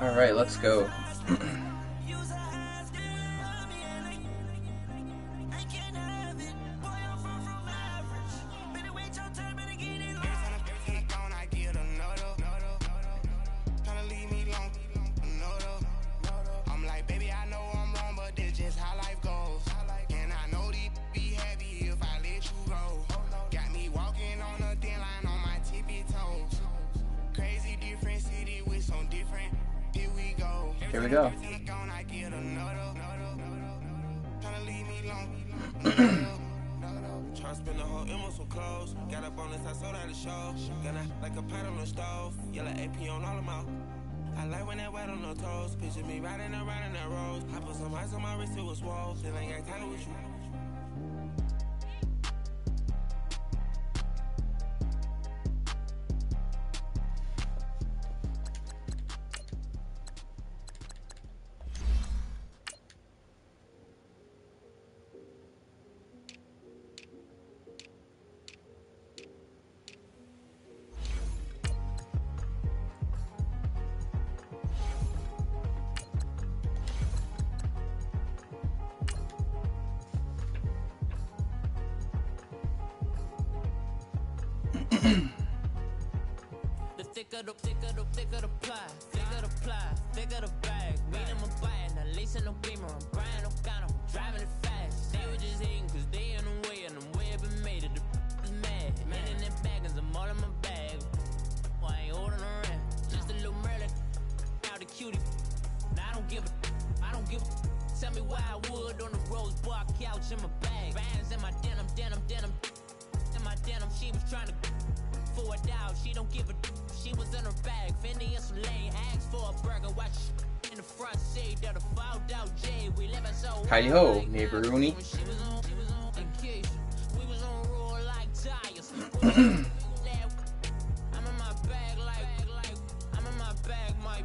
Alright, let's go. Here we go. Spend the whole ammo so close. Got up on this, I sold out the show. Got out like a pot on the stove. Yellow AP on all of my. I like when that white on the toes. Picture me riding around in that rose. I put some ice on my wrist, it was swole. Still ain't got time with you. Thicker the ply, thicker the bag. Meet them a bite, now leasing no beamer. I'm buying no gun, I'm driving it fast. They were just hating cause they in the way, and the way I've been made it, the is mad. Man in them baggins, I'm all in my bag. I ain't holding around, just a little Merlin, out the cutie. Now I don't give a. Tell me why I would on the rose bar couch in my bag. Bands in my denim. In my denim, she was trying to for it out, she don't give a. She was in her bag, Fendi and some lane, asked for a burger, watch in the front seat, that a fouled out J. We live so Heidi ho, neighbor Rooney. She was on vacation. We was on roll like tires. I'm in my bag like I'm in my bag, my.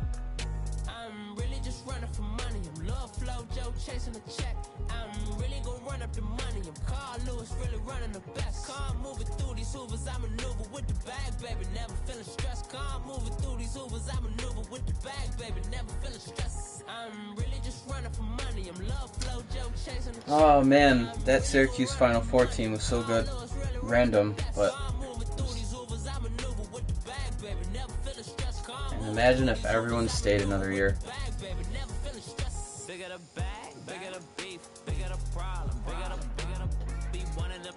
I'm really just running for money. I'm love flow, Joe chasing the check. I'm really gonna run up the money. I'm Carl Lewis, really running the best. Car moving through these hoovers, I maneuver with the bag, baby, never feeling stressed. Car moving through these hoovers, I maneuver with the bag, baby, never feeling stressed. I'm really just running for money. I'm love flow, Joe chasing the check. Oh man, that Syracuse Final Four team was so good. Random, but. And imagine if everyone stayed another year. Bigger the bag, bigger the beef, bigger the problem, bigger the be one in the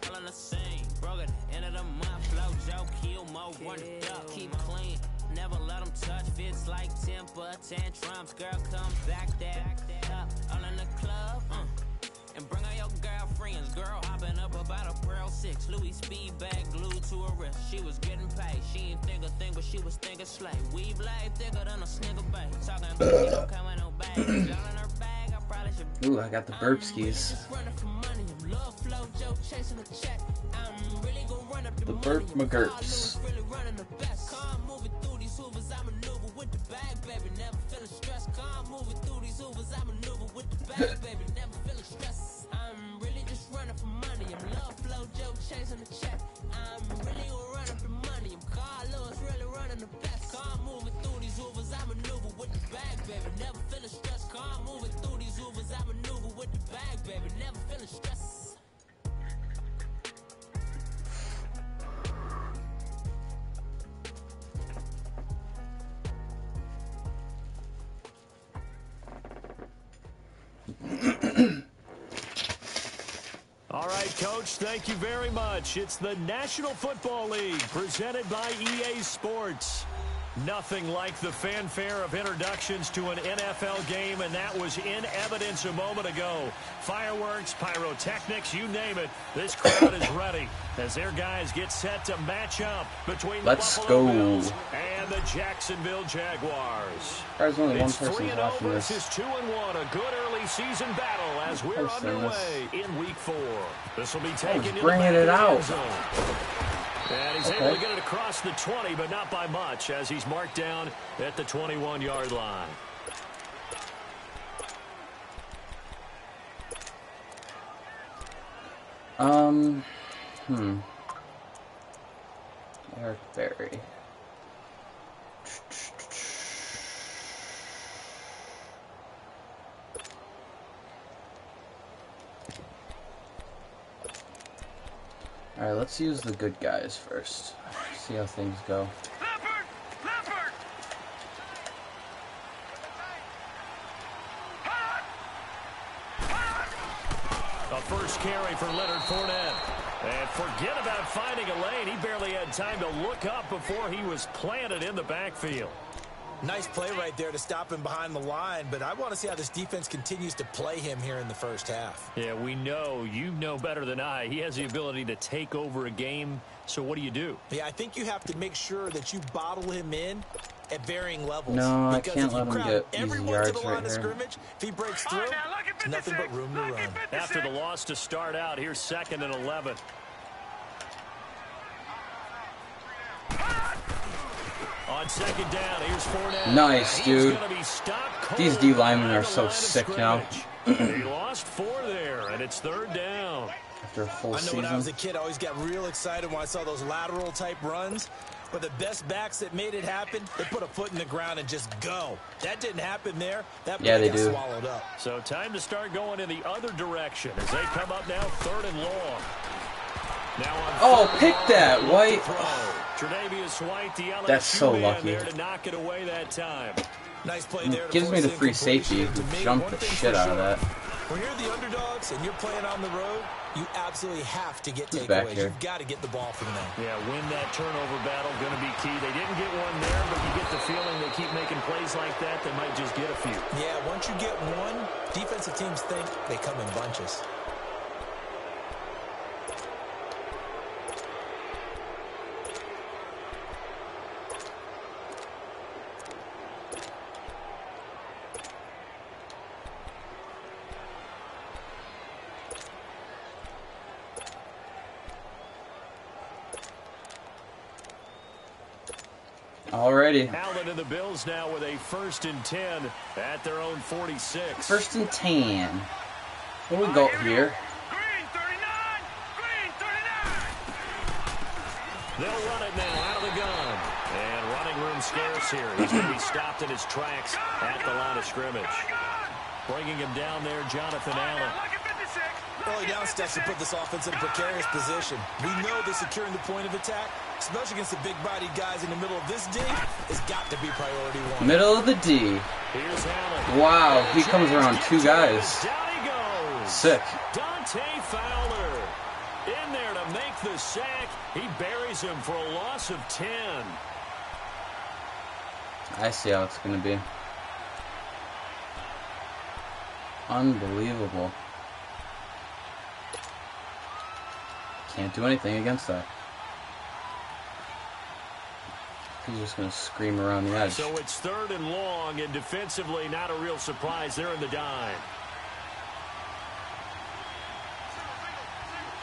all in the same. Broke it, end of the month, flow, Joe, kill, mo, run it up, keep clean. Never let them touch, fits like temper, tantrums, girl, come back there, up, all in the club, and bring all your girlfriends, girl, hopping up about a Pearl 6, Louis speed bag glued to her wrist, she was getting paid, she ain't think a thing, but she was thinking slay, weave blade thicker than a snigger bag, talking about she don't come in no bag, all in her bag, I probably should. Ooh, I got the burp skis. The burp McGurps. I'm really just running for money. I'm love flow, Joe chasing the check. I'm really gonna run up the money. I'm Carl Lewis, really running the best. Car moving through these hoovers, I maneuver with the bag, baby. Never feeling stressed. Car moving through these hoovers, I maneuver with the bag, baby. Never feeling stressed. All right, Coach, thank you very much. It's the National Football League presented by EA Sports. Nothing like the fanfare of introductions to an NFL game, and that was in evidence a moment ago. Fireworks, pyrotechnics, you name it. This crowd is ready as their guys get set to match up between the Buffalo Bills and the Jacksonville Jaguars. There's only one It's person 3-0 watching this. versus 2-1. A good early season battle as we're underway in Week 4. This will be taken bringing it out. And he's able to get it across the 20, but not by much, as he's marked down at the 21-yard line. Eric Berry. Alright, let's use the good guys first. See how things go. A first carry for Leonard Fournette. And forget about finding a lane. He barely had time to look up before he was planted in the backfield. Nice play right there to stop him behind the line, but I want to see how this defense continues to play him here in the first half. Yeah, we know. You know better than I. He has the ability to take over a game, so what do? Yeah, I think you have to make sure that you bottle him in at varying levels. No, I because can't if you let him crowd get everyone yards to the line right of here. scrimmage, if he breaks through, there's nothing but room to run. After the loss to start out, here's 2nd and 11. On 2nd down, here's Fournette. Nice, dude. These D linemen are so line of sick now. He lost 4 there, and it's 3rd down. After a full I know when I was a season. kid, I always got real excited when I saw those lateral type runs. But the best backs that made it happen, they put a foot in the ground and just go. That didn't happen there. That Yeah, they got do. swallowed up. So time to start going in the other direction as they come up now 3rd and long. Now on Oh, 3rd and pick long, that, look to White. throw. Tre'Davious White, the LSU That's so man lucky. there to knock it away that time. Nice play there. to Gives me force the free safety incompletion. who To me, jumped one the thing shit for out of sure, that. When you're the underdogs and you're playing on the road, you absolutely have to get Who's back takeaways. here? You've got to get the ball from them. Yeah, win that turnover battle, going to be key. They didn't get one there, but you get the feeling they keep making plays like that, they might just get a few. Yeah, once you get one, defensive teams think they come in bunches. Alrighty. Allen and the Bills now with a 1st and 10 at their own 46. 1st and 10. What do we got here? Green 39! Green 39! They'll run it now out of the gun. And running room scarce here. He's going to be stopped in his tracks at the line of scrimmage. Bringing him down there, Jonathan Allen. Early down steps to put this offense in a precarious position. We know that securing the point of attack, especially against the big-bodied guys in the middle of this D, has got to be priority one. Middle of the D. Here's Allen. Wow, he comes around 2 guys. Down he goes. Sick. Dante Fowler in there to make the sack. He buries him for a loss of 10. I see how it's going to be. Unbelievable. Can't do anything against that. He's just going to scream around the edge. So it's 3rd and long, and defensively not a real surprise. They're in the dime.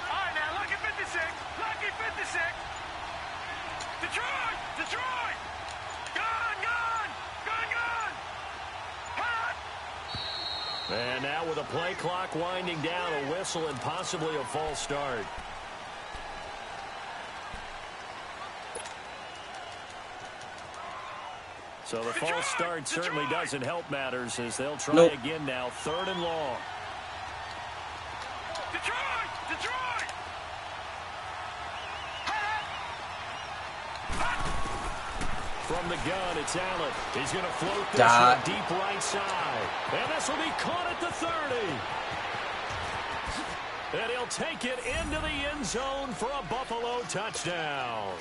All right, now, lucky 56. Lucky 56. Detroit! Detroit! Gone! Gone! Gone! Gone! Hot! And now with a play clock winding down, a whistle and possibly a false start. So the false start certainly doesn't help matters as they'll try again now. 3rd and long. Detroit! Detroit! From the gun, it's Allen. He's going to float this Dot. one deep right side. And this will be caught at the 30. And he'll take it into the end zone for a Buffalo touchdown.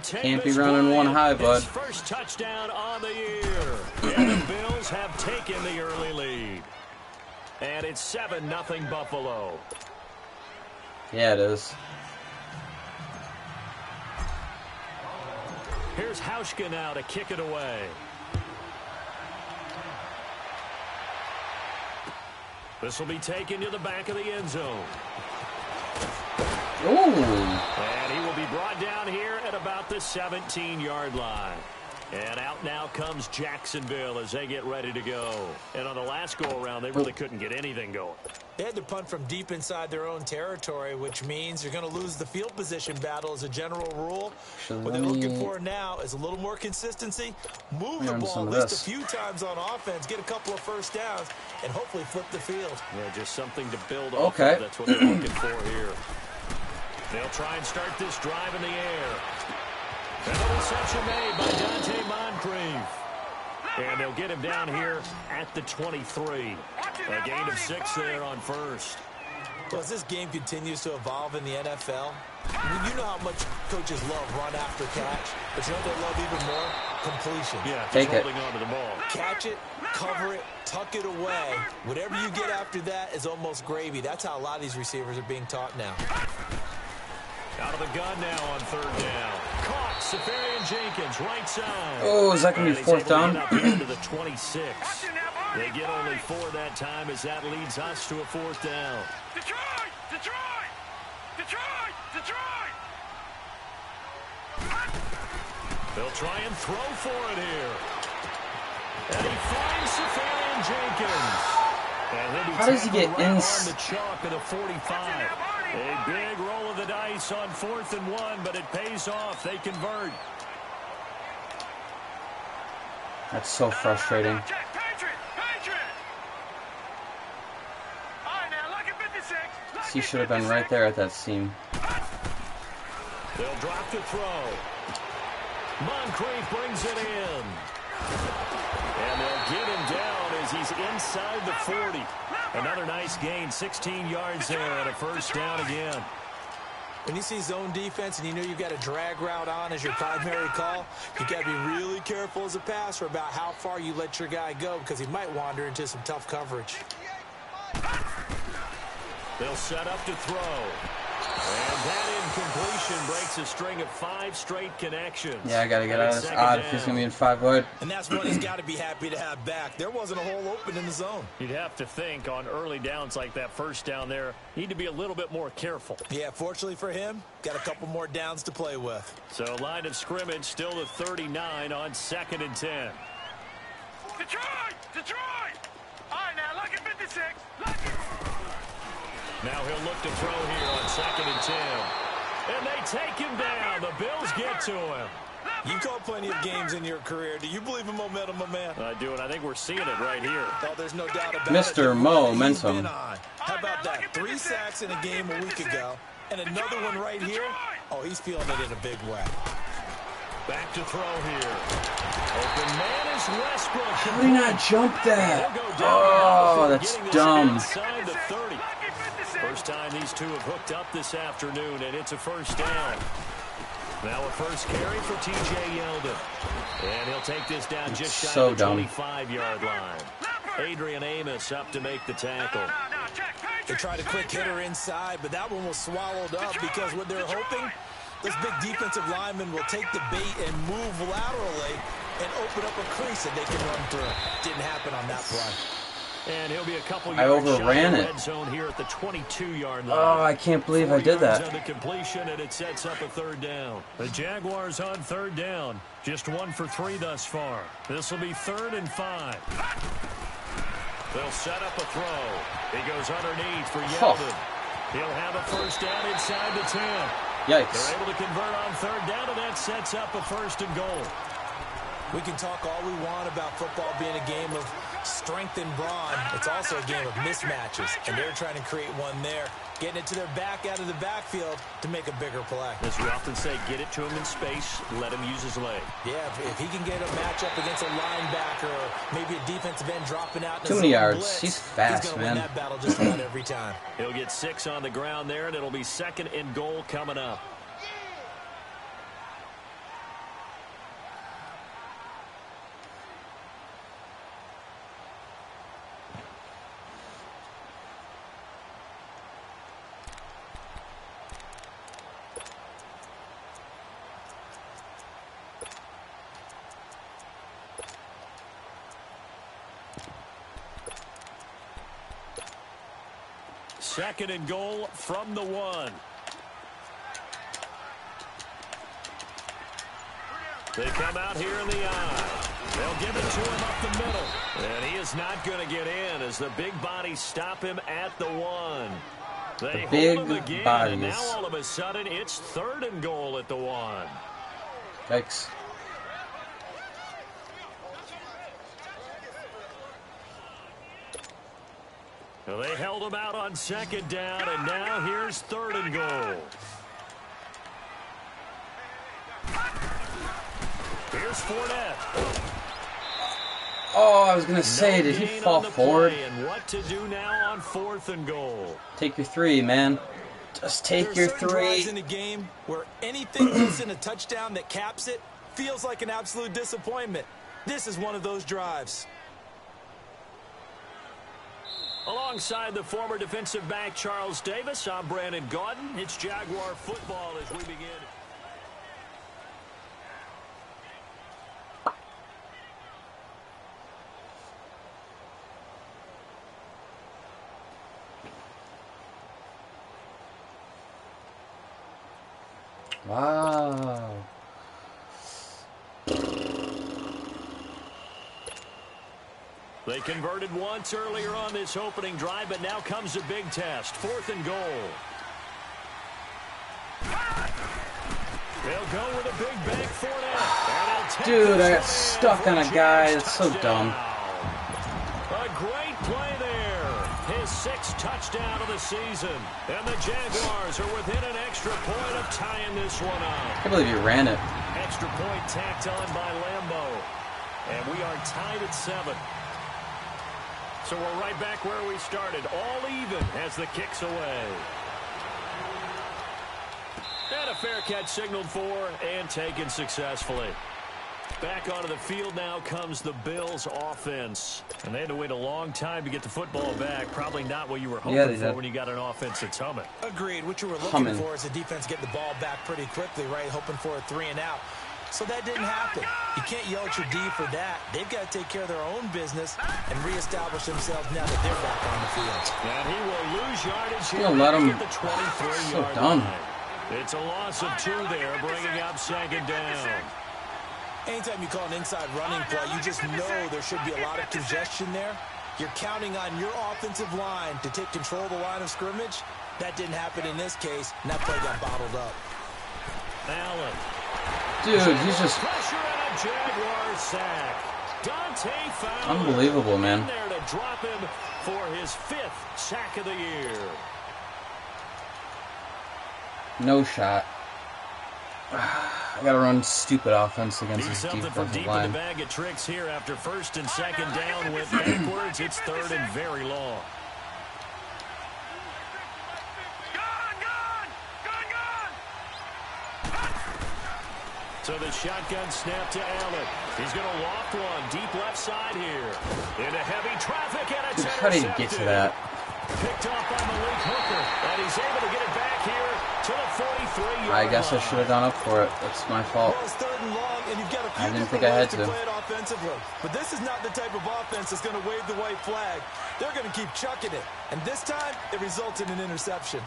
Can't be running one high, bud. His first touchdown on the year. And the Bills have taken the early lead. And it's 7-0 Buffalo. Yeah, it is. Here's Hauschka now to kick it away. This will be taken to the back of the end zone. Ooh. And he will be brought down here at about the 17-yard line. And out now comes Jacksonville as they get ready to go. And on the last go-around, they really couldn't get anything going. They had to punt from deep inside their own territory, which means you're going to lose the field position battle as a general rule. What they're looking for now is a little more consistency, move the ball at least a few times on offense, get a couple of first downs, and hopefully flip the field. Yeah, just something to build off of. That's what they're looking for here. They'll try and start this drive in the air. And a reception made by Dante Moncrief. And they'll get him down here at the 23. A gain of 6 there on first. Well, as this game continues to evolve in the NFL, you know how much coaches love run after catch, but you know what they love even more? Completion. Yeah, just holding on to the ball. Catch it, cover it, tuck it away. Whatever you get after that is almost gravy. That's how a lot of these receivers are being taught now. Out of the gun now on third down. Caught, Safarian Jenkins, right side. Oh, is that going to be fourth down? Up into the 26. They get only 4 that time as that leads us to a fourth down. Detroit! Detroit! Detroit! Detroit! They'll try and throw for it here. And he finds Safarian Jenkins. And he'll be how does he get in on the chalk of the 45? A big roll of the dice on 4th and 1, but it pays off. They convert. That's so frustrating. He should have been right there at that seam. They'll drop the throw. Moncrief brings it in. And they'll get him down as he's inside the 40. Another nice gain, 16 yards there and a first down again. When you see zone defense and you know you've got a drag route on as your primary call, you got to be really careful as a passer about how far you let your guy go because he might wander into some tough coverage. They'll set up to throw. And that incompletion breaks a string of 5 straight connections. Yeah, I got to get out of this odd if he's going to be in 5 wide. And that's what he's got to be happy to have back. There wasn't a hole open in the zone. You'd have to think on early downs like that first down there, need to be a little bit more careful. Yeah, fortunately for him, got a couple more downs to play with. So line of scrimmage still to 39 on 2nd and 10. Detroit! Detroit! All right, now, look at 56. Look at... Now he'll look to throw here on 2nd and 10. And they take him down. The Bills get to him. You've called plenty of games in your career. Do you believe in momentum, my man? I do, and I think we're seeing it right here. Oh, there's no doubt about Mr. it. Momentum. How about that? 3 sacks in a game a week ago, and another one right here. Oh, he's feeling it in a big way. Back to throw here. Open man is Westbrook. How did he not jump that? Oh, that's dumb. Inside the 30. First time these two have hooked up this afternoon, and it's a first down. Now a first carry for T.J. Yeldon. And he'll take this down just shy of the 25-yard line. Adrian Amos up to make the tackle. They tried a quick hitter inside, but that one was swallowed up because what they're hoping, this big defensive lineman will take the bait and move laterally and open up a crease that they can run through. Didn't happen on that play. And he'll be a couple I yards overran shy of it. the red zone here at the 22-yard line. Oh, I can't believe I did that. On the completion, and it sets up a third down. The Jaguars on third down. Just 1 for 3 thus far. This will be 3rd and 5. They'll set up a throw. He goes underneath for Yeldon. He'll have a first down inside the 10. Yikes. They're able to convert on third down, and that sets up a 1st and goal. We can talk all we want about football being a game of strength and brawn. It's also a game of mismatches, and they're trying to create one there, getting it to their back out of the backfield to make a bigger play. As we often say, get it to him in space, let him use his leg. Yeah, if he can get a matchup against a linebacker or maybe a defensive end dropping out in too a many zone yards. blitz, He's fast, he's gonna man. win that battle just about every time. He'll get 6 on the ground there, and it'll be 2nd and goal coming up. Second and goal from the 1. They come out here in the eye. They'll give it to him up the middle. And he is not going to get in as the big bodies stop him at the 1. They hold him again, and now all of a sudden it's 3rd and goal at the 1. Yikes. Well, they held him out on 2nd down, and now here's 3rd and goal. Here's Fournette. Oh, I was going to say, did he fall forward? And what to do now on 4th and goal? Take your 3, man. Just take your 3. Drives in a game where anything less than a touchdown that caps it feels like an absolute disappointment. This is one of those drives. Alongside the former defensive back Charles Davis, I'm Brandon Gaudin. It's Jaguar football as we begin. Wow. They converted once earlier on this opening drive, but now comes a big test. 4th and goal. They'll go with a big bank Fournette. Dude, I got stuck on a guy. That's so dumb. A great play there. His 6th touchdown of the season. And the Jaguars are within an extra point of tying this one up. I can't believe you ran it. Extra point tacked on by Lambo. And we are tied at 7. So we're right back where we started. All even as the kick's away. And a fair catch signaled for and taken successfully. Back onto the field now comes the Bills offense. And they had to wait a long time to get the football back. Probably not what you were hoping for when you got an offense that's humming. Agreed. What you were looking for is the defense get the ball back pretty quickly, right? Hoping for a 3 and out. So that didn't happen. You can't yell at your D for that. They've got to take care of their own business and reestablish themselves now that they're back on the field. And he will lose yardage here let him. at the 23-yard line. It's a loss of 2 there, bringing up 2nd down. Anytime you call an inside running play, you just know there should be a lot of congestion there. You're counting on your offensive line to take control of the line of scrimmage. That didn't happen in this case, and that play got bottled up. Allen. Dude, he's just pressure and a Jaguar sack. Dante Fowler unbelievable, man. In there to drop him for his 5th sack of the year. No shot. I gotta run stupid offense against this defensive from deep line. in the bag of tricks here after 1st and 2nd down with backwards. It's 3rd and very long. So the shotgun snap to Allen. He's going to loft one deep left side here. Into heavy traffic, and it's Dude, how did he get to that? Picked off by Malik Hooker, and he's able to get it back here to the 43-yard line. I guess I should have gone up for it. That's my fault. Well, it's 3rd and long, and you've got a few I didn't think I had to. Play it offensively. But this is not the type of offense that's going to wave the white flag. They're going to keep chucking it. And this time, it results in an interception.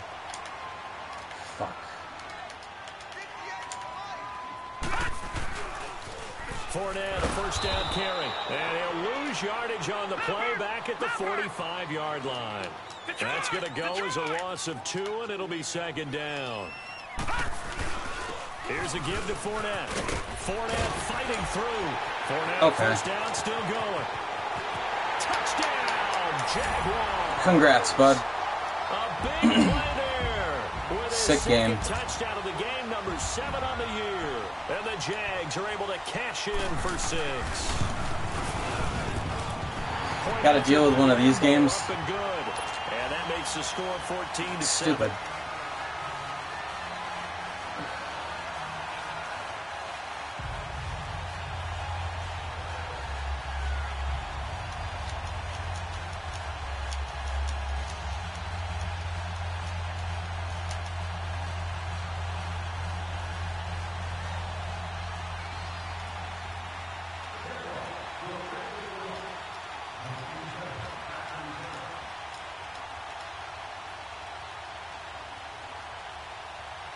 Fuck. Fournette, a 1st down carry. And he'll lose yardage on the play back at the 45-yard line. That's going to go as a loss of 2, and it'll be 2nd down. Here's a give to Fournette. Fournette fighting through. Fournette, 1st down, still going. Touchdown, Jaguars. Congrats, bud. A big play there. With Sick game. Touchdown of the game, number 7 on the year. And the Jags are able to cash in for 6. Got to deal with one of these games. And that makes the score 14-7. Stupid.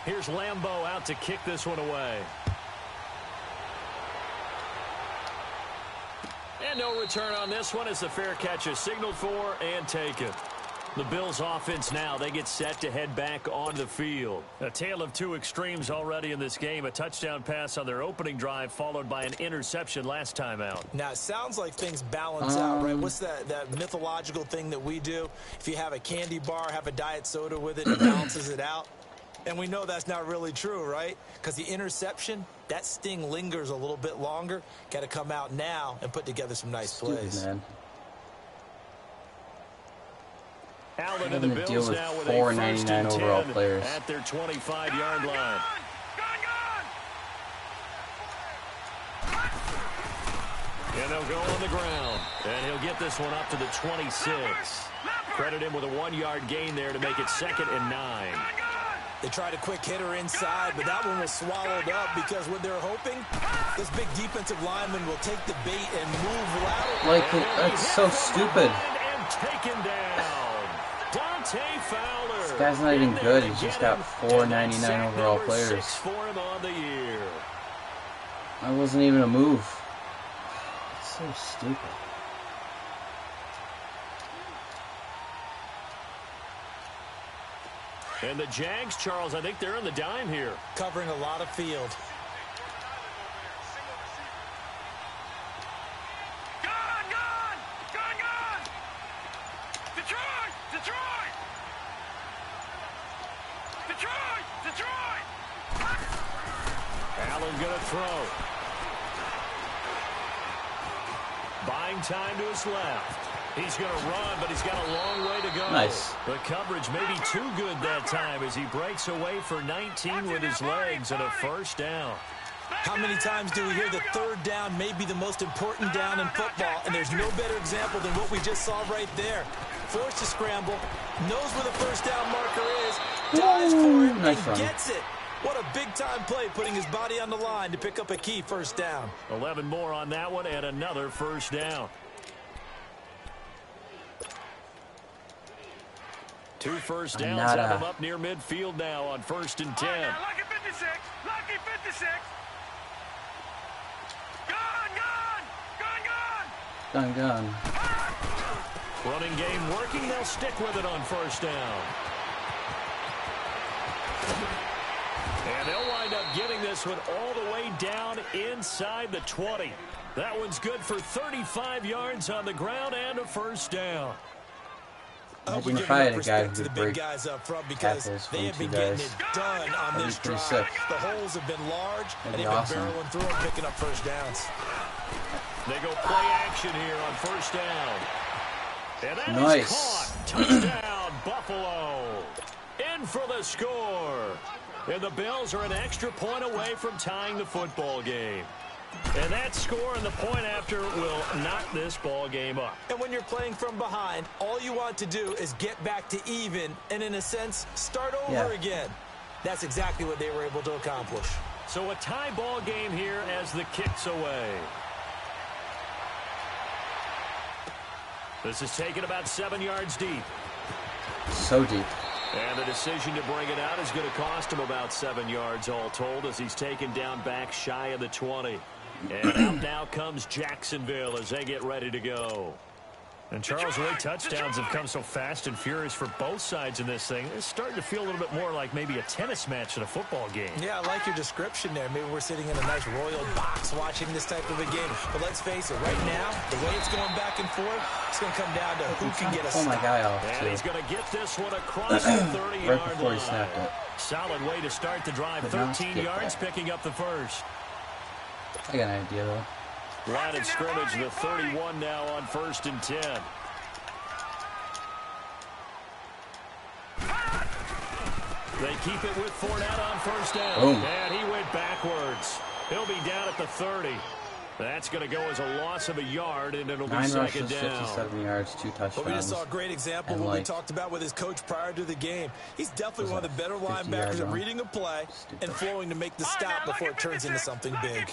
Here's Lambo out to kick this one away. And no return on this one as the fair catch is signaled for and taken. The Bills offense now, they get set to head back on the field. A tale of two extremes already in this game. A touchdown pass on their opening drive followed by an interception last time out. Now, it sounds like things balance out, right? What's that mythological thing that we do? If you have a candy bar, have a diet soda with it, it balances it out. And we know that's not really true, right? Because the interception, that sting lingers a little bit longer. Got to come out now and put together some nice plays. Man. Allen and the Bills now with a $4.99 overall players at their 25-yard line. And they'll go on the ground. And he'll get this one up to the 26. Credit him with a 1-yard gain there to make it 2nd and 9. They tried a quick hitter inside, but that one was swallowed up because what they're hoping, this big defensive lineman will take the bait and move laterally. Like, that's so stupid. And taken down. Dante Fowler. This guy's not even good. He's just got $4.99 overall players. For him on the year. That wasn't even a move. It's so stupid. And the Jags, Charles, I think they're in the dime here. Covering a lot of field. Allen gonna throw. Buying time to his left. He's going to run, but he's got a long way to go. Nice. The coverage may be too good that time as he breaks away for 19 with his legs and a first down. How many times do we hear that third down may be the most important down in football, and there's no better example than what we just saw right there. Forced to scramble, knows where the first down marker is, dives for it, nice and run. gets it. What a big-time play, putting his body on the line to pick up a key first down. 11 more on that one and another first down. 2 first downs have him up near midfield now on 1st and 10. Lucky 56. Lucky 56. Gun. Running game working. They'll stick with it on 1st down. And they'll wind up getting this one all the way down inside the 20. That one's good for 35 yards on the ground and a first down. Imagine if I had a guy who to the could big break guys up front because tackles they from have two been getting guys. it done on That'd this be pretty drive. sick. The holes have been large, and That'd be they've awesome. been barreling through and picking up first downs. They go play action here on 1st down. And that Nice. is caught. Touchdown, Buffalo. In for the score. And the Bills are an extra point away from tying the football game. And that score and the point after will knock this ball game up. And when you're playing from behind, all you want to do is get back to even and, in a sense, start over again. That's exactly what they were able to accomplish. So a tie ball game here as the kick's away. This is taken about 7 yards deep. So deep. And the decision to bring it out is going to cost him about 7 yards all told as he's taken down back shy of the 20. And out now comes Jacksonville as they get ready to go. And Charles, the way touchdowns have come so fast and furious for both sides in this thing, it's starting to feel a little bit more like maybe a tennis match than a football game. Yeah, I like your description there. Maybe we're sitting in a nice royal box watching this type of a game. But let's face it, right now, the way it's going back and forth, it's going to come down to who can get a Pull my stop. guy off, And too. he's going to get this one across the 30-yard Right before line. he snapped it. Solid way to start the drive. But now 13 skip yards, that. picking up the first. I got an idea, though. Line of scrimmage, the 31 now on 1st and 10. They keep it with Fournette on 1st down. Boom. And he went backwards. He'll be down at the 30. That's going to go as a loss of a yard, and it'll be 9 second rushes, down. 57 yards, 2 touchdowns. But we just saw a great example of And what we like talked about with his coach prior to the game. He's definitely one of the better 50-yard linebackers at run. reading a play Stupid. and flowing to make the stop before it turns into something big.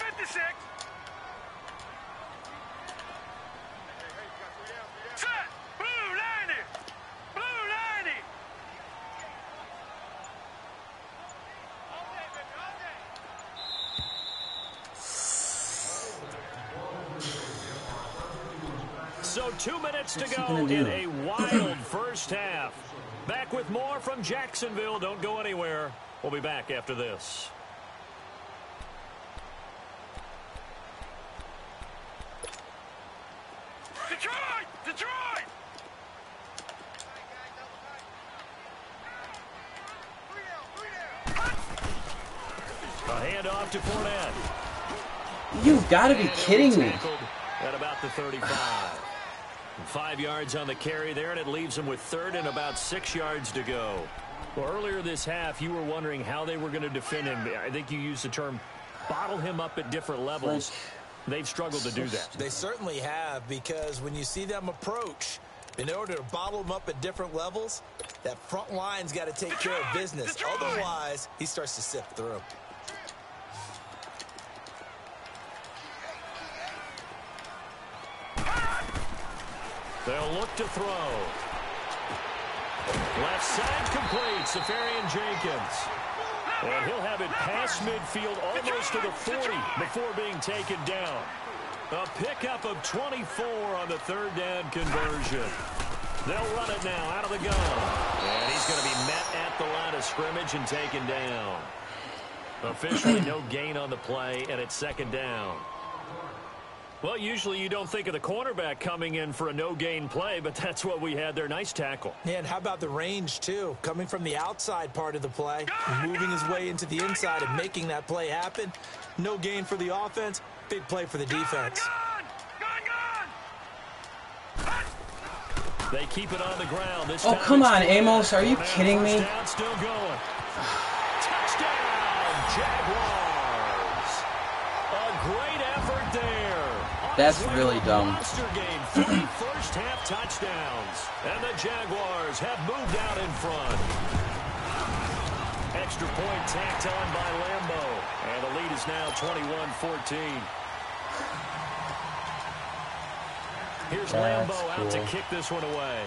So 2 minutes to go in a wild first half. Back with more from Jacksonville. Don't go anywhere. We'll be back after this. Detroit! Detroit! A handoff to Fournette. You've got to be kidding me. At about the 35. 5 yards on the carry there, and it leaves them with third and about 6 yards to go. Well, earlier this half, you were wondering how they were going to defend him. I think you used the term bottle him up at different levels. They've struggled to do that. They certainly have, because when you see them approach, in order to bottle him up at different levels, that front line's got to take care of business. Otherwise, he starts to sift through. They'll look to throw. Left side complete. Safarian Jenkins. And he'll have it past midfield almost to the 40 before being taken down. A pickup of 24 on the third down conversion. They'll run it now out of the gun. And he's going to be met at the line of scrimmage and taken down. Officially no gain on the play, and it's second down. Well, usually you don't think of the cornerback coming in for a no-gain play, but that's what we had there. Nice tackle. Yeah, and how about the range, too? Coming from the outside part of the play, moving his way into the inside and making that play happen. No gain for the offense, big play for the defense. They keep it on the ground. This oh, come on, Amos. Are you kidding me? Down, still going. Touchdown, Jaguars. A great effort there. That's really dumb. Monster game, 3 first-half touchdowns. And the Jaguars have moved out in front. Extra point tacked on by Lambo. And the lead is now 21-14. Here's Lambo out to kick this one away.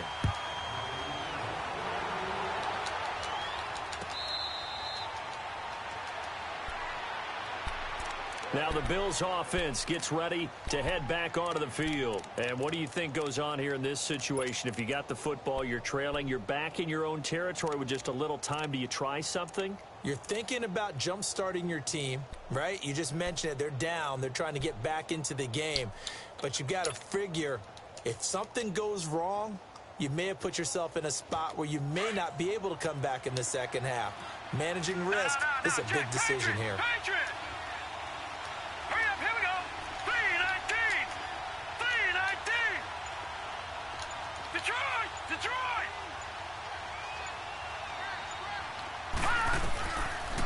Now the Bills offense gets ready to head back onto the field. And what do you think goes on here in this situation? If you got the football, you're trailing, you're back in your own territory with just a little time. Do you try something? You're thinking about jump-starting your team, right? You just mentioned it. They're down. They're trying to get back into the game. But you've got to figure, if something goes wrong, you may have put yourself in a spot where you may not be able to come back in the second half. Managing risk is a big decision here.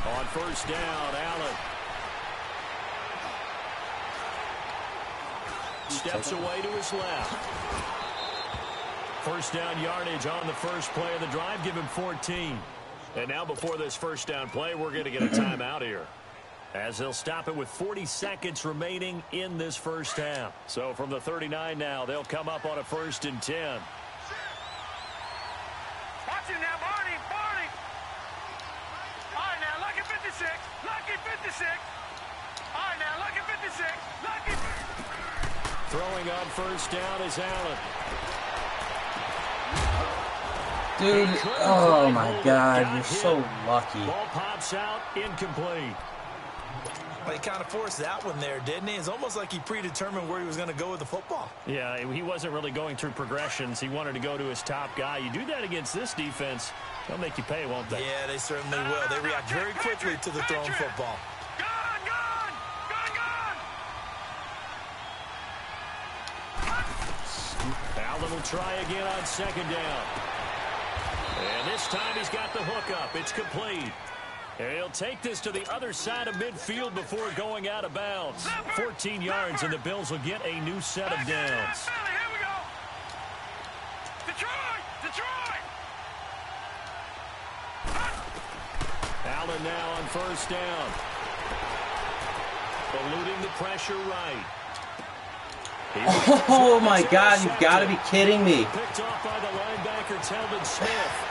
On first down, Allen steps away to his left. First down yardage on the first play of the drive. Give him 14. And now before this first down play, we're going to get a timeout here, as they'll stop it with 40 seconds remaining in this first half. So from the 39 now, they'll come up on a 1st and 10. Watch it now, Barney. All right, now, lucky 56. Lucky 56. All right, now, lucky 56. Lucky. Throwing on first down is Allen. Dude, oh my God, you're so lucky. Ball pops out, incomplete. Well, he kind of forced that one there, didn't he? It's almost like he predetermined where he was going to go with the football. Yeah, he wasn't really going through progressions. He wanted to go to his top guy. You do that against this defense, they'll make you pay, won't they? Yeah, they certainly will. They react very quickly to the thrown football. Allen will try again on second down. And this time he's got the hook up. It's complete. And he'll take this to the other side of midfield before going out of bounds. 14 yards, and the Bills will get a new set of downs. Here we go. Detroit! Allen now on first down. Eluding the pressure right. Oh my God, you've got to be kidding me. Picked off by the linebacker, Telvin Smith.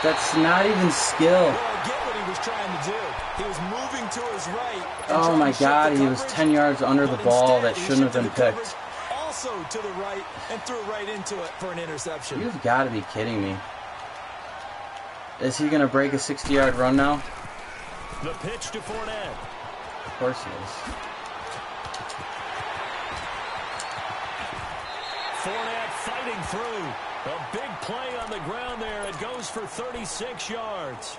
That's not even skill. Well, I get what he was trying to do. He was moving to his right. Oh my God, he was 10 yards under the ball. That shouldn't have been picked. All also to the right and threw right into it for an interception. You've got to be kidding me. Is he going to break a 60-yard run now? The pitch to Fournette. Of course he is. Fournette fighting through. A big play on the ground there. It goes for 36 yards.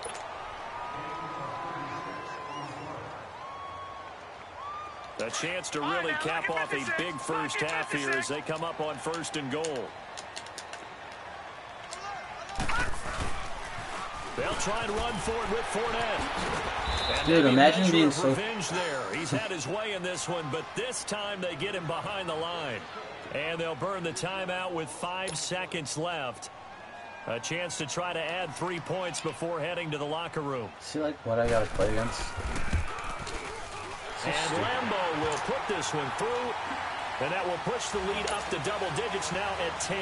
A chance to really cap off a big first half here as they come up on 1st and goal. They'll try and run for it with Fournette. And dude, imagine being so... revenge there. He's had his way in this one, but this time they get him behind the line. And they'll burn the timeout with 5 seconds left. A chance to try to add 3 points before heading to the locker room. See, like, what I got to play against? And Lambeau will put this one through, and that will push the lead up to double digits now at 10.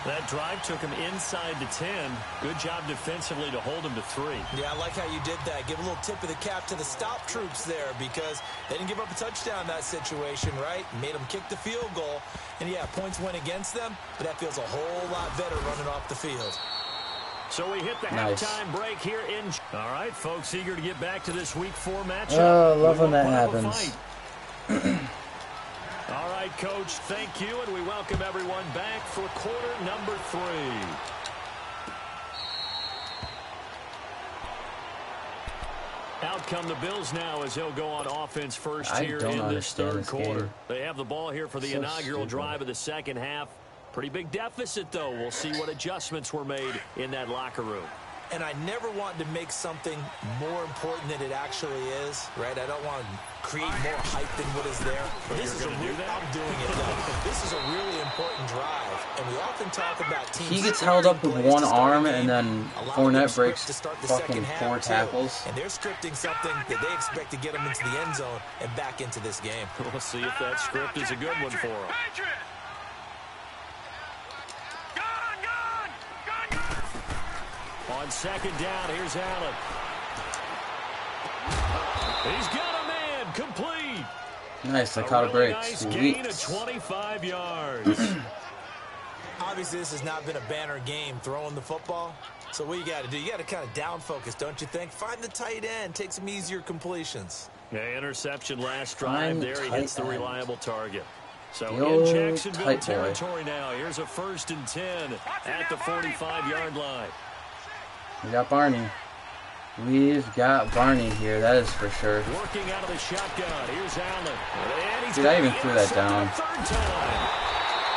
That drive took him inside the 10. Good job defensively to hold him to 3. Yeah, I like how you did that. Give a little tip of the cap to the stop troops there because they didn't give up a touchdown in that situation, right? Made them kick the field goal. And, yeah, points went against them, but that feels a whole lot better running off the field. So we hit the halftime break here in... All right, folks, eager to get back to this Week 4 matchup. Oh, love when that happens. All right, Coach, thank you, and we welcome everyone back for quarter number 3. Out come the Bills now as they'll go on offense first here in this third quarter. They have the ball here for the inaugural drive of the second half. Pretty big deficit, though. We'll see what adjustments were made in that locker room. And I never want to make something more important than it actually is, right? I don't want to create more hype than what is there. This is I'm doing it, though. This is a really important drive, and we often talk about teams. He gets held up with one arm, and then Fournette breaks fucking 4 tackles. And they're scripting something that they expect to get them into the end zone and back into this game. We'll see if that script is a good one for them. On second down, here's Allen. He's got a man, complete. Nice, I caught a break. Nice gain of 25 yards. Obviously, this has not been a banner game throwing the football. So what you got to do, you got to kind of down focus, don't you think? Find the tight end, take some easier completions. Yeah, interception last drive there. He hits the reliable target. So in Jacksonville territory now. Here's a 1st and 10 at the 45-yard line. We got Barney. We've got Barney here, that is for sure. Working out of the shotgun. Here's Allen. Dude, I even threw that down.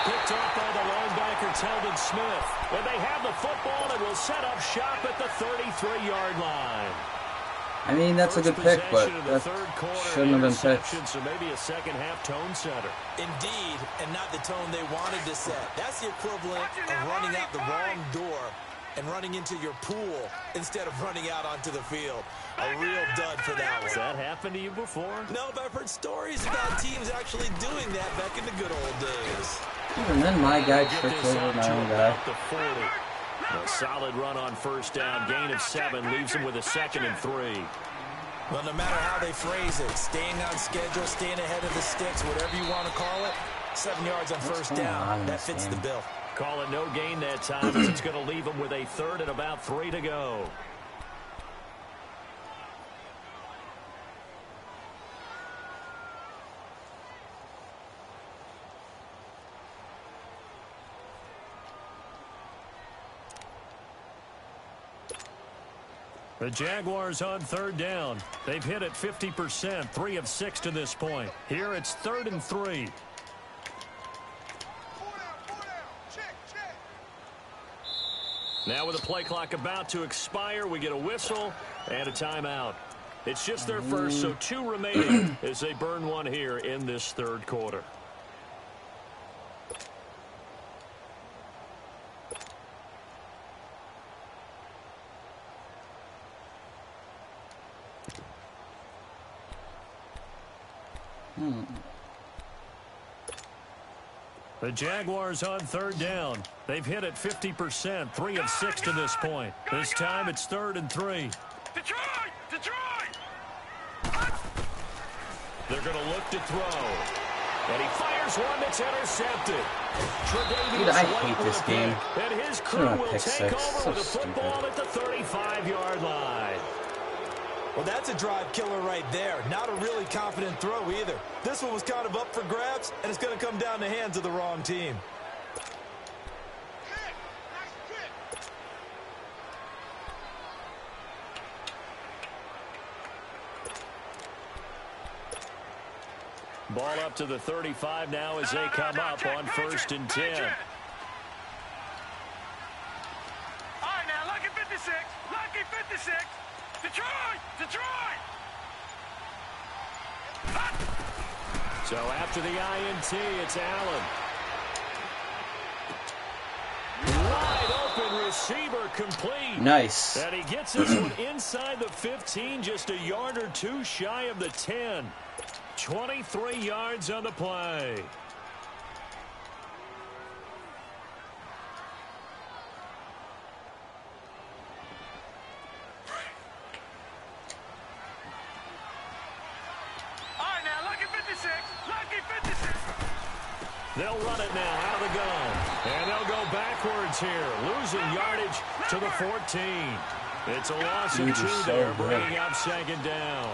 Picked up by the linebacker, Telvin Smith. And they have the football and will set up shop at the 33-yard line. I mean, that's a good pick, but that shouldn't have been picked. So maybe a second-half tone setter. Indeed, and not the tone they wanted to set. That's the equivalent of running out the wrong door and running into your pool instead of running out onto the field. A real dud for that one. Has that happened to you before? No, but I've heard stories about teams actually doing that back in the good old days. Even then, my guy tripped over my own guy. A solid run on first down. Gain of 7 leaves him with a 2nd and 3. Well, no matter how they phrase it, staying on schedule, staying ahead of the sticks, whatever you want to call it, 7 yards on first down, that fits the bill. Call it no gain that time as it's going to leave him with a 3rd and about 3 to go. The Jaguars on 3rd down. They've hit it 50%, 3 of 6 to this point. Here it's 3rd and 3. Now with the play clock about to expire, we get a whistle and a timeout. It's just their first, so 2 remaining as they burn one here in this 3rd quarter. The Jaguars on 3rd down. They've hit it 50%, 3 of 6 to this point. This time it's 3rd and 3. Detroit! They're going to look to throw. And he fires one that's intercepted. Dude, I hate this game. And his crew will take over with a football at the 35-yard line. Well, that's a drive killer right there. Not a really confident throw either. This one was kind of up for grabs, and it's going to come down the hands of the wrong team. Ball up to the 35 now as they come up on 1st and 10. All right, now, lucky 56. Lucky 56. Detroit! Detroit! So after the INT, it's Allen. Wide open receiver complete. Nice. And he gets this one inside the 15, just a yard or two shy of the 10. 23 yards on the play. They'll run it now out of the gun. And they'll go backwards here, losing yardage to the 14. It's a loss of 2 there, bringing up 2nd down.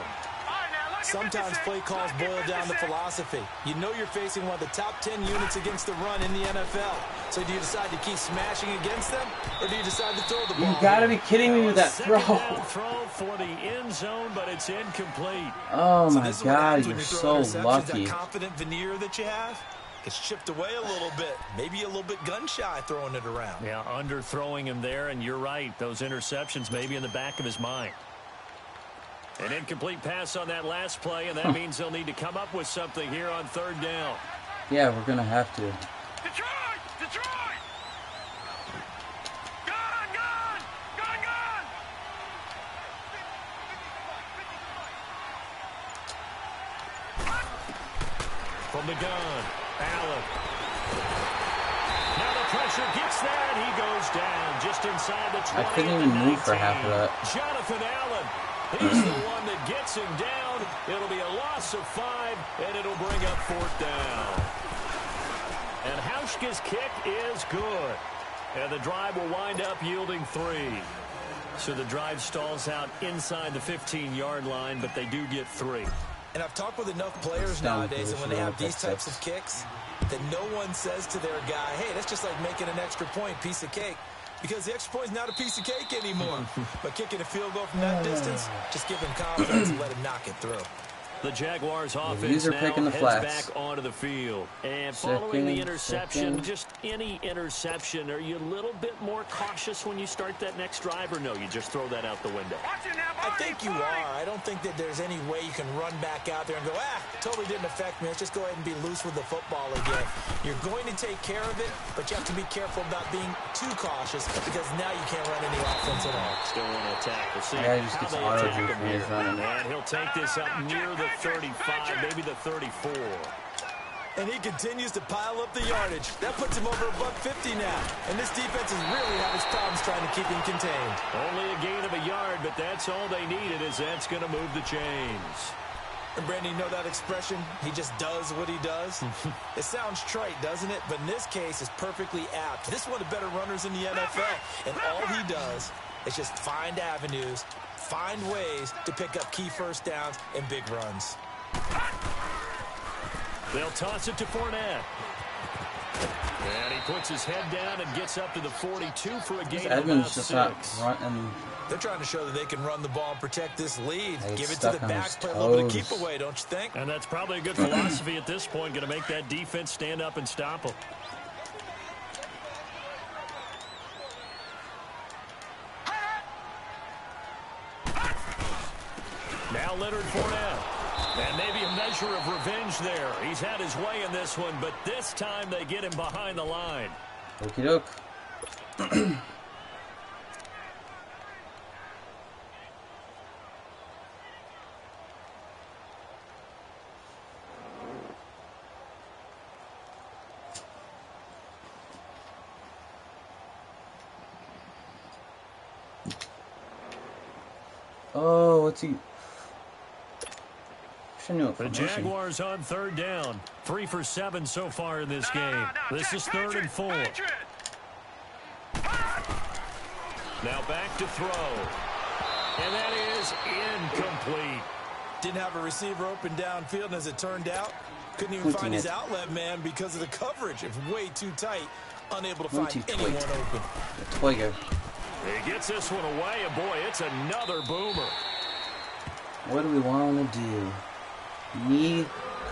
Sometimes play calls boil down to philosophy. You know you're facing one of the top 10 units against the run in the NFL. So do you decide to keep smashing against them, or do you decide to throw the ball? You gotta be kidding me with that throw. Throw for the end zone, but it's incomplete. Oh my God, you're so lucky. That confident veneer that you have, it's chipped away a little bit. Maybe a little bit gun-shy throwing it around. Yeah, underthrowing him there, and you're right. Those interceptions may be in the back of his mind. An incomplete pass on that last play, and that means they'll need to come up with something here on 3rd down. Yeah, we're going to have to. Detroit! Detroit! Gun! Gun! Gun! Gun! From the gun, Allen. Now the pressure gets there, and he goes down just inside the 20. I couldn't even move for half of that. Jonathan Allen. He's the one that gets him down. It'll be a loss of 5, and it'll bring up 4th down. And Hauschka's kick is good. And the drive will wind up yielding 3. So the drive stalls out inside the 15-yard line, but they do get 3. And I've talked with enough players nowadays, and when they have these types of kicks, that no one says to their guy, hey, that's just like making an extra point, piece of cake. Because the extra point is not a piece of cake anymore. But kicking a field goal from that distance, just give him confidence and let him knock it through. The Jaguars offense now heads back onto the field. And following the interception, just any interception, are you a little bit more cautious when you start that next drive, or no, you just throw that out the window? I think you are. I don't think that there's any way you can run back out there and go, totally didn't affect me. Let's just go ahead and be loose with the football again. You're going to take care of it, but you have to be careful about being too cautious, because now you can't run any offense at all. Still want to attack. We'll see how they attack him here. And he'll take this up near the 35, maybe the 34. And he continues to pile up the yardage. That puts him over $150 now. And this defense has really had its problems trying to keep him contained. Only a gain of a yard, but that's all they needed, as that's going to move the chains. And Brandon, you know that expression? He just does what he does. It sounds trite, doesn't it? But in this case, it's perfectly apt. This is one of the better runners in the NFL. And all he does is just find avenues, find ways to pick up key first downs and big runs. They'll toss it to Fournette. And he puts his head down and gets up to the 42 for a gain of about 6. They're trying to show that they can run the ball and protect this lead. Give it to the back, play a little bit of keep away, don't you think? And that's probably a good philosophy at this point, going to make that defense stand up and stop them. Now Leonard Fournette. And maybe a measure of revenge there. He's had his way in this one, but this time they get him behind the line. Okie doke. Oh, what's he? The Jaguars on third down. 3 for 7 so far in this game. This is 3rd and 4. Now back to throw. And that is incomplete. Didn't have a receiver open downfield, and as it turned out, couldn't even find his outlet man because of the coverage. It's way too tight. Unable to find anyone open. He gets this one away, and boy, it's another boomer. What do we want to do? Knee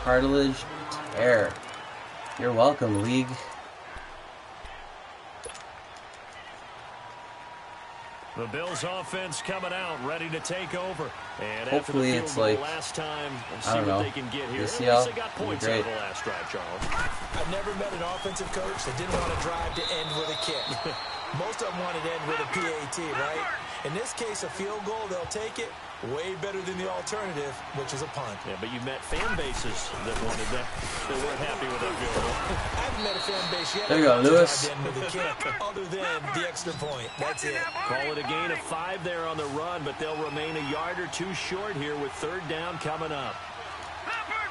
cartilage tear. You're welcome, league. The Bills offense coming out, ready to take over. And hopefully after the field goal last time, let's see what they can get here. They got points out of the last drive, Charles. I've never met an offensive coach that didn't want to drive to end with a kick. Most of them wanted to end with a PAT, right? In this case, a field goal, they'll take it. Way better than the alternative, which is a punt. Yeah, but you've met fan bases that wanted that. They weren't happy with that field goal. I haven't met a fan base yet. There you go, Lewis. With a kick, other than the extra point. That's it. Call it a gain of 5 there on the run, but they'll remain a yard or two short here with 3rd down coming up. Leopard!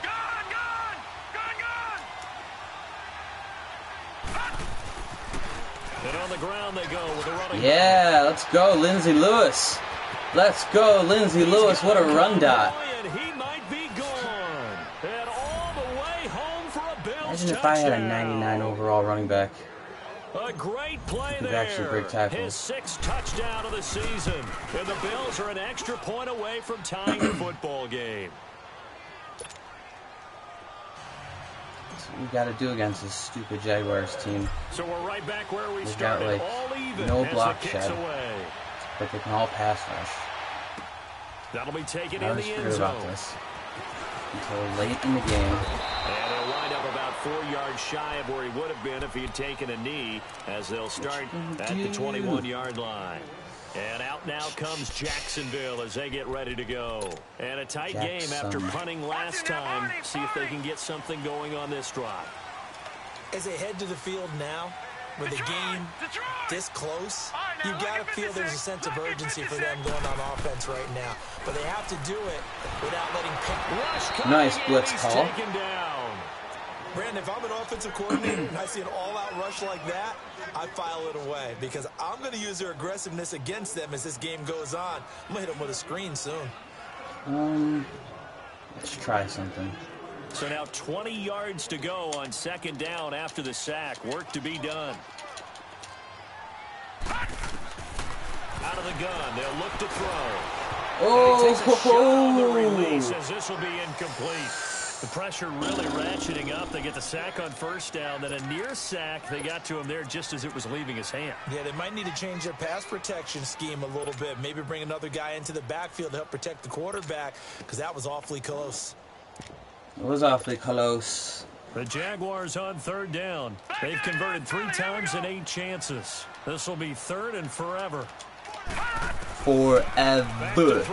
Gone! And on the ground they go with a running. Yeah, let's go, Lindsey Lewis. Let's go, Lindsey Lewis. What a run dot. And he might be gone. And all the way home for a Bills Imagine if I had a 99 overall running back. A great play He's there. actually a great tackle. His 6th touchdown of the season. And the Bills are an extra point away from tying the football game. We got to do against this stupid Jaguars team. So we're right back where we They've started, got, like, all even no as block the kicks shed. away. But they can all pass rush. That'll be taken I in was the end scared zone. about this until late in the game. And he'll wind up about 4 yards shy of where he would have been if he had taken a knee, as they'll start at the 21-yard line. And out now comes Jacksonville as they get ready to go. And a tight game after punting last time. See if they can get something going on this drive. As they head to the field now, with the game this close, you got to feel there's a sense of urgency for them going on offense right now. But they have to do it without letting pick. Nice blitz call. Taken down. Brandon, if I'm an offensive coordinator and I see an all-out rush like that, I file it away because I'm going to use their aggressiveness against them as this game goes on. I'm going to hit them with a screen soon. Let's try something. So now 20 yards to go on 2nd down after the sack. Work to be done. Out of the gun. They'll look to throw. Oh, the release as this will be incomplete. The pressure really ratcheting up. They get the sack on 1st down. Then a near sack. They got to him there just as it was leaving his hand. Yeah, they might need to change their pass protection scheme a little bit. Maybe bring another guy into the backfield to help protect the quarterback because that was awfully close. It was awfully close. The Jaguars on 3rd down. They've converted 3 times in 8 chances. This will be 3rd and forever. Forever.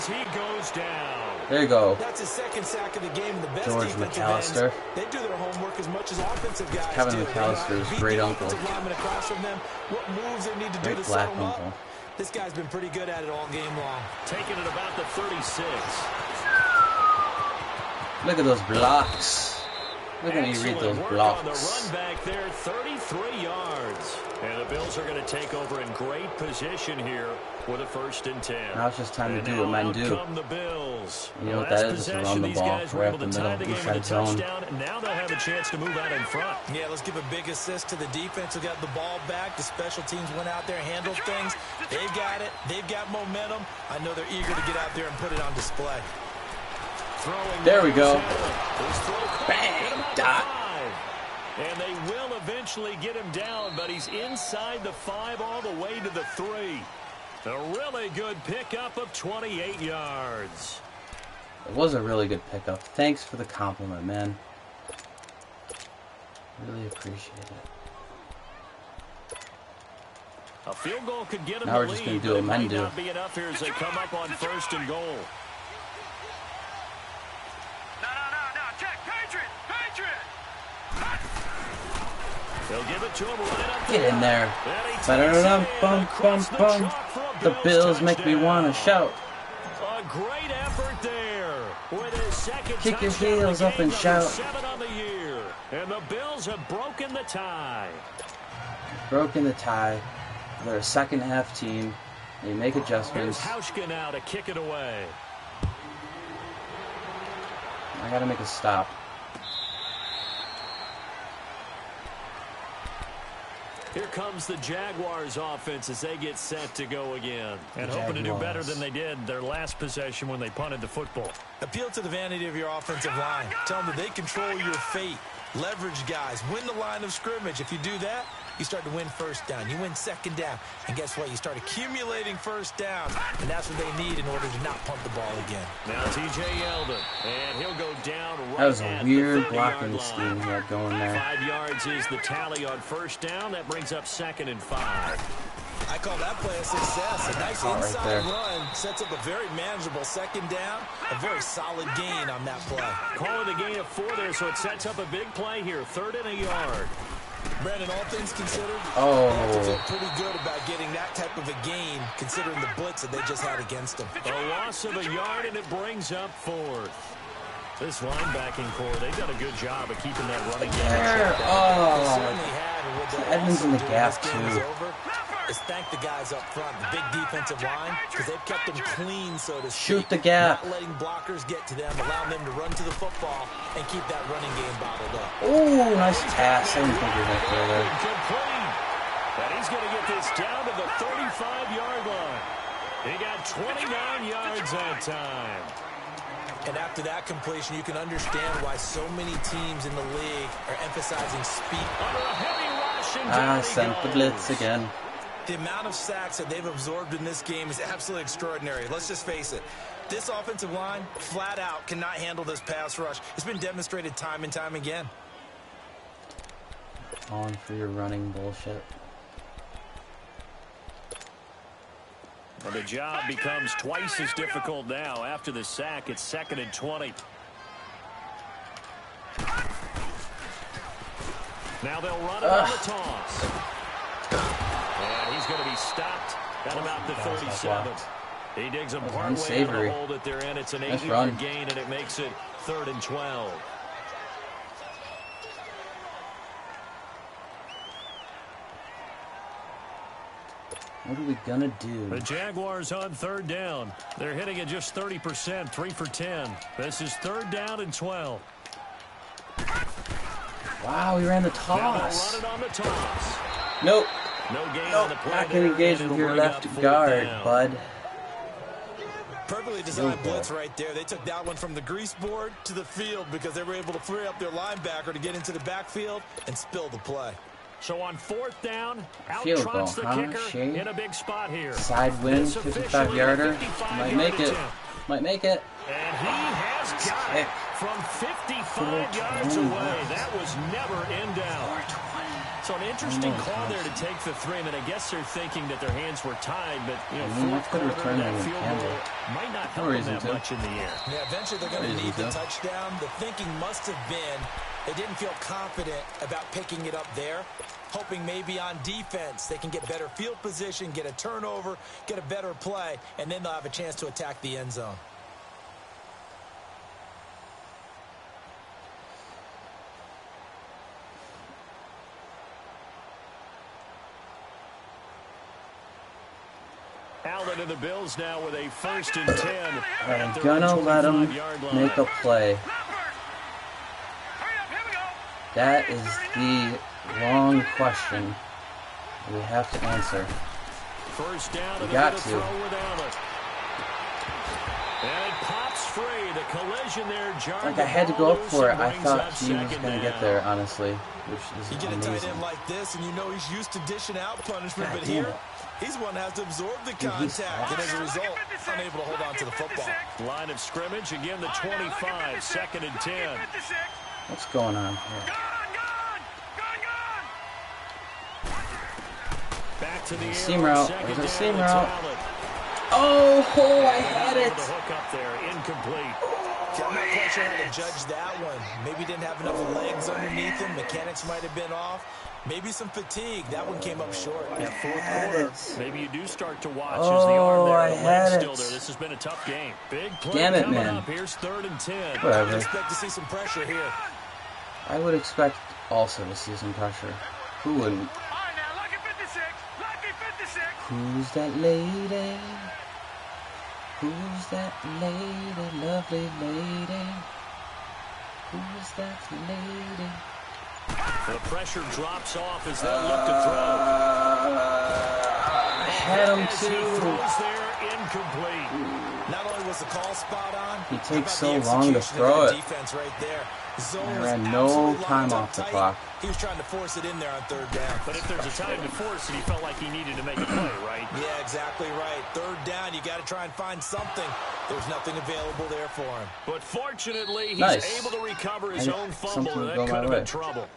He goes down. There you go. That's his 2nd sack of the game. And the best George McAllister. They do their homework as much as offensive guys Kevin do. McAllister's great uncle. Across from them, what moves they need to do to Black set them uncle. up. This guy's been pretty good at it all game long. Taking it about the 36. Look at those blocks. Look at me read those Work blocks. on the run back there, 33 yards. And the Bills are going to take over in great position here with a 1st and 10. Now it's just time to do what men do. Come the Bills. You know what that is? Just run the ball right up the middle, inside zone. Now they'll have a chance to move out in front. Yeah, let's give a big assist to the defense who got the ball back. The special teams went out there, handled things. They've got it. They've got momentum. I know they're eager to get out there and put it on display. There we go. Bang! Dot. And they will eventually get him down, but he's inside the 5 all the way to the 3. A really good pickup of 28 yards. It was a really good pickup. Thanks for the compliment, man. Really appreciate it. A field goal could get him now the we're just lead, going to do what men do. not be enough here as they come up on 1st and goal. No. Check. Patriot. They'll give it to him right up. Get in there. Bum. The Bills make me want to shout. A great effort there. With his second Kick your touchdown heels up and shout. 7 on the year. And the Bills have broken the tie. Broken the tie. They're a second half team. They make Here's adjustments. Hauschka now to kick it away. I gotta make a stop. Here comes the Jaguars offense as they get set to go again. And hoping to do better than they did their last possession when they punted the football. Appeal to the vanity of your offensive line. Tell them that they control your fate. Leverage guys. Win the line of scrimmage. If you do that, you start to win first down. You win second down. And guess what? You start accumulating first downs. And that's what they need in order to not punt the ball again. Now T.J. Yeldon. And he'll go down right That was a at weird the blocking 30-yard scheme line. he had going there. 5 yards is the tally on first down. That brings up 2nd and 5. I call that play a success. A nice Right inside there. run sets up a very manageable second down. A very solid gain on that play. Call it a gain of 4 there, so it sets up a big play here. 3rd and a yard. Brandon, all things considered, Oh. they have to feel pretty good about getting that type of a gain, considering the blitz that they just had against them. A loss of a yard, and it brings up 4th. This linebacking core, they've done a good job of keeping that running game. There. They Oh. certainly had, and what they'll Evans also in the do when gap, this game is too. over is thank the guys up front, the big defensive line, because they've kept them clean, so to speak. Shoot the gap. Not letting blockers get to them, allowing them to run to the football and keep that running game bottled up. Oh, nice pass. I didn't think he was going to throw there. Complete. And he's going to get this down to the 35-yard line. He got 29 yards that time. And after that completion, you can understand why so many teams in the league are emphasizing speed. Under a heavy rush, and down I he sent the goes. blitz again. The amount of sacks that they've absorbed in this game is absolutely extraordinary. Let's just face it. This offensive line, flat out, cannot handle this pass rush. It's been demonstrated time and time again. On for your running bullshit. And the job becomes twice as difficult now. After the sack, it's 2nd and 20. Now they'll run it on the toss. And he's going to be stopped at about the 37. He digs him partway out of the unsavory. hole that they're in. It's an Nice 8-yard run. gain, and it makes it 3rd and 12. What are we going to do? The Jaguars on 3rd down. They're hitting at just 30%, 3 for 10. This is 3rd down and 12. Wow, we ran the Now they'll toss. run it on the toss. Nope. No gain on Nope. the play. Not there, going to engage and with it'll your bring left up 4th guard, down. bud. Perfectly designed blitz right there. They took that one from the grease board to the field because they were able to free up their linebacker to get into the backfield and spill the play. So on 4th down, Field out-trots the goal, huh, kicker Shane? in a big spot here. Side win, This officially 55-yarder. a 55 Might make it. attempt. Might make it. And he has got it from 55 yards away. That was never in doubt. So an interesting call there to take the 3. I mean, I guess they're thinking that their hands were tied, but, you know, that's fourth good quarter, return that on field Campbell. goal might not No help them reason that to. much in the air. Yeah, eventually they're going to Crazy, need the though. touchdown. The thinking must have been they didn't feel confident about picking it up there, hoping maybe on defense they can get better field position, get a turnover, get a better play, and then they'll have a chance to attack the end zone. Allen and the Bills now with a 1st and 10. I'm gonna let him make a play. That is the wrong question we have to answer. 1st down, We and got a to. throw with Allen. And it pops free. The collision there jarred Like the I had to ball go up loose for it. and I brings thought up he was 2nd gonna get down. there, honestly, which You is get a tight amazing. end like this, and you know he's used to dishing out punishment, God but damn here, it. he's one that has to absorb the Dude, he's contact, and as a result, unable to hold on to the football. Line of scrimmage, again the 25, 2nd and 10. What's going on here? Back to the air. Seam on route. 2nd There's a down, seam it's route. Allen. Oh, I had The it. hook up there, incomplete. See, I'm not quite sure how to judge that one. Maybe didn't have enough legs underneath him. Mechanics might have been off. Maybe some fatigue. That one came up short. Yeah, fourth quarter. Maybe you do start to watch Oh, as the arm there, I the had leg's it. still there. This has been a tough game. Big play Damn it, coming man. up. Here's 3rd and 10. Whatever. I expect to see some pressure here. I would expect also to see some pressure. Who wouldn't? All right, now, lucky 56. Lucky 56. Who's that lady? Who's that lady? Lovely lady. Who's that lady? The pressure drops off as they'll look to throw. I had him As he too. throws there, incomplete. Not only was the call spot on, He how takes about the so long to execution throw of it. the defense right there. Zone I was ran no absolutely time lined up off the tight. clock. He was trying to force it in there on 3rd down. But if there's a time to force it, he felt like he needed to make a play, right? Yeah, exactly right. 3rd down, you got to try and find something. There's nothing available there for him. But fortunately, he's Nice. able to recover his I- own fumble, something and to that go could my have way. been trouble.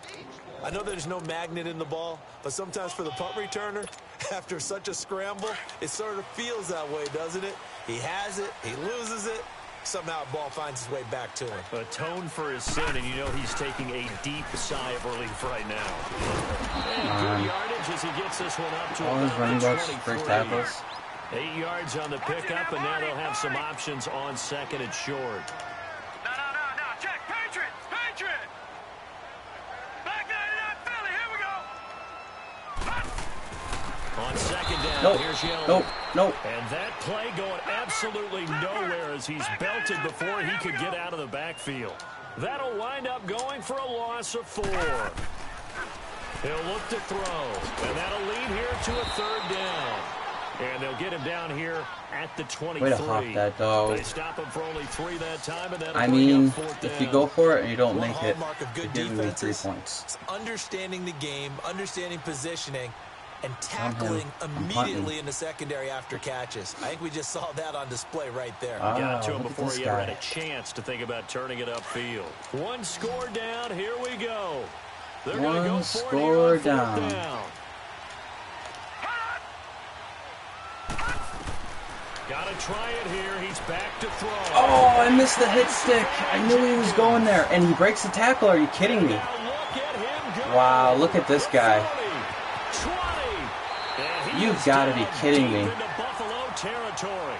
I know there's no magnet in the ball, but sometimes for the punt returner, after such a scramble, it sort of feels that way, doesn't it? He has it, he loses it, somehow the ball finds its way back to him. Atone for his sin, and you know he's taking a deep sigh of relief right now. And good yardage as he gets this one up to All his about running the backs 23. break tackles. 8 yards on the pickup, and now they'll have some options on 2nd and short. No. Check. Patriot. Patriot. Back 99 Philly. Here we go. On 2nd down, Nope. here's Yeldon. Nope. And that play going absolutely nowhere as he's belted before he could get out of the backfield. That'll wind up going for a loss of 4. He'll look to throw, and that'll lead here to a 3rd down. And they'll get him down here at the 23. Way to hop that dog. They stop him for only 3 that time, and that'll I bring mean, up 4th if you down. go for it and you don't One make it, hallmark of you're good giving me 3 defenses points. is understanding the game, understanding positioning, and him. tackling I'm immediately punting. in the secondary after catches. I think we just saw that on display right there. Got to him look at before this he ever had guy. a chance to think about turning it upfield. 1 score down. Here we go. They're going to go One for it score here on 4th down. down. Got to try it here. He's back to throw. Oh, I missed the hit stick. I knew he was going there, and he breaks the tackle. Are you kidding me? Now look at him go. Wow, look at this guy. 20. And he You've is got to be down kidding deep me. into Buffalo territory.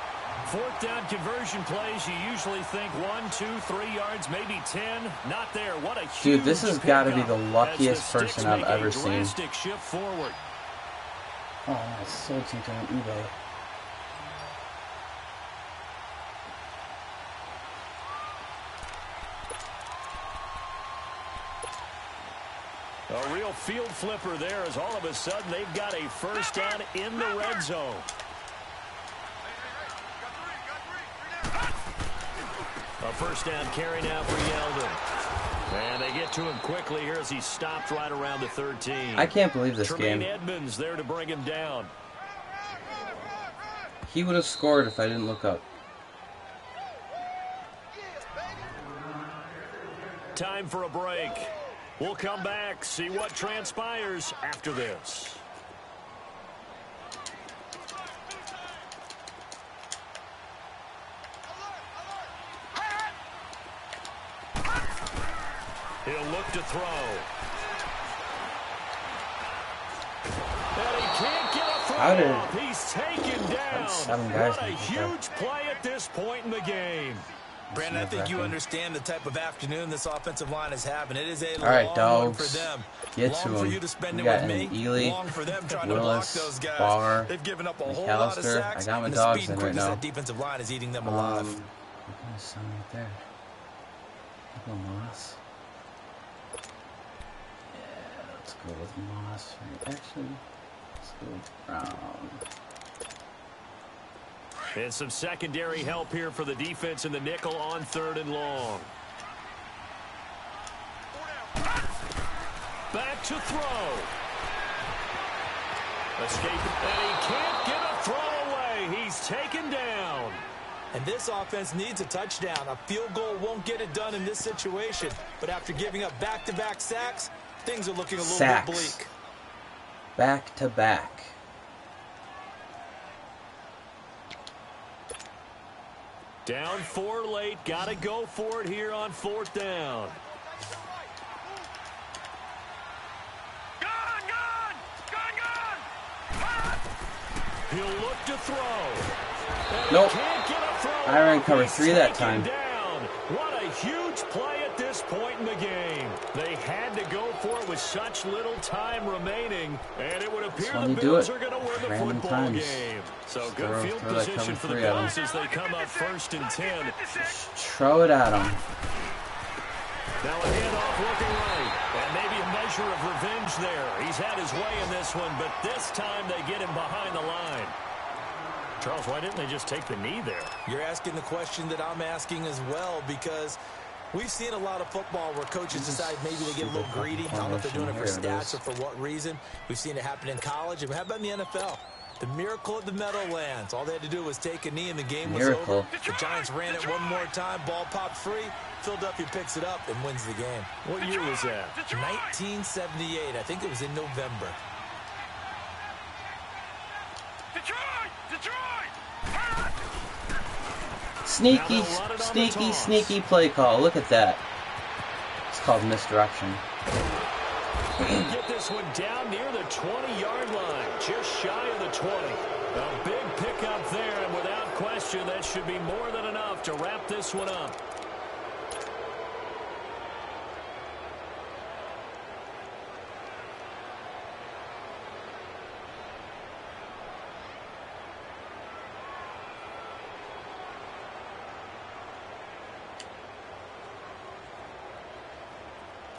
4th down conversion plays, you usually think 1, 2, 3 yards, maybe 10. Not there. What a huge Dude, this has got to be the pickup luckiest as the person Sticks I've make a ever seen. drastic shift forward. Oh, I sold something on eBay. A real field flipper there as all of a sudden they've got a 1st down in the red zone. A 1st down carry now for Yeldon. And they get to him quickly here as he stopped right around the 13. I can't believe this Tremaine game. Edmonds there to bring him down. He would have scored if I didn't look up. Time for a break. We'll come back, see what transpires after this. He'll look to throw. And he can't get a throw How did- off. He's taken down. 7 guys What a make it huge play at this point in the game. Brandon, I think you understand the type of afternoon this offensive line is having. It is a All right, long one for dogs. them. Get long to for him. you to spend We it got with me. Ely, Long for them trying to block Willis, those guys. Barr, They've given up a whole lot of McAllister. sacks. I got my and dogs the speed in and right quickness now. of that defensive line is eating them alive. What kind of sound right there? Little Moss. Yeah, let's go with Moss. Actually, let's go with Brown. And some secondary help here for the defense in the nickel on 3rd and long. Back to throw. Escape. And he can't get a throw away. He's taken down. And this offense needs a touchdown. A field goal won't get it done in this situation. But after giving up back-to-back sacks, things are looking a little bit bleak. Back to back. Down 4 late. Got to go for it here on 4th down. He'll look to throw. Nope. I ran cover 3 that time. What a huge play at this point in the game. They had to go for it with such little time remaining, and it would appear the Bills are going to win the football game. So good field position for the Bills as they come up 1st and 10. Just throw it at them. Now a handoff looking right, and maybe a measure of revenge there. He's had his way in this one, but this time they get him behind the line. Charles, why didn't they just take the knee there? You're asking the question that I'm asking as well, because we've seen a lot of football where coaches decide maybe they get a little greedy. I don't know if they're doing it for stats or for what reason. We've seen it happen in college, and how about in the NFL? The miracle of the Meadowlands. All they had to do was take a knee, and the game was over. The Giants ran it one more time. Ball popped free. Philadelphia picks it up and wins the game. What year was that? 1978. I think it was in November. Sneaky, sneaky, sneaky play call. Look at that. It's called misdirection. Get this one down near the 20-yard line, just shy of the 20. A big pickup there, and without question, that should be more than enough to wrap this one up.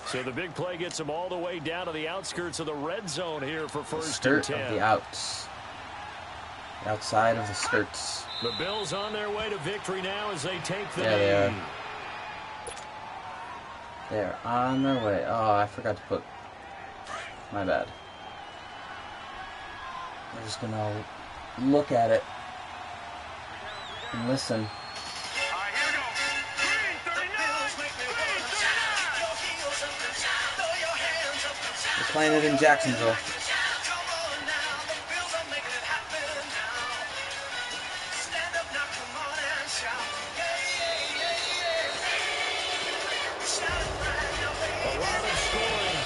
So the big play gets them all the way down to the outskirts of the red zone here for 1st and 10. Of the outs. The outside of the skirts. The Bills on their way to victory now as they take the lead. They are. They're on their way. Oh, I forgot to put... My bad. We're just going to look at it and listen. Playing it in Jacksonville.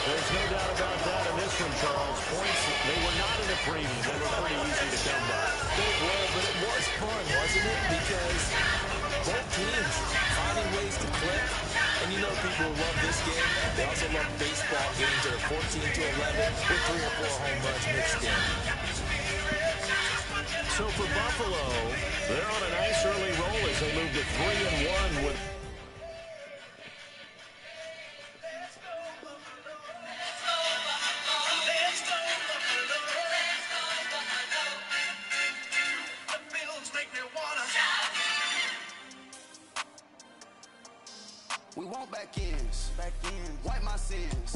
There's no doubt about that in this one, Charles. Points, they were not in a premium. They were pretty easy to come by. They were, but it was fun, wasn't it? Because both teams finding ways to click. And you know people love this game. They also love baseball games that are 14-11 with 3 or 4 home runs mixed in. So for Buffalo, they're on a nice early roll as they move to 3-1 with... We want back ends. Wipe my sins.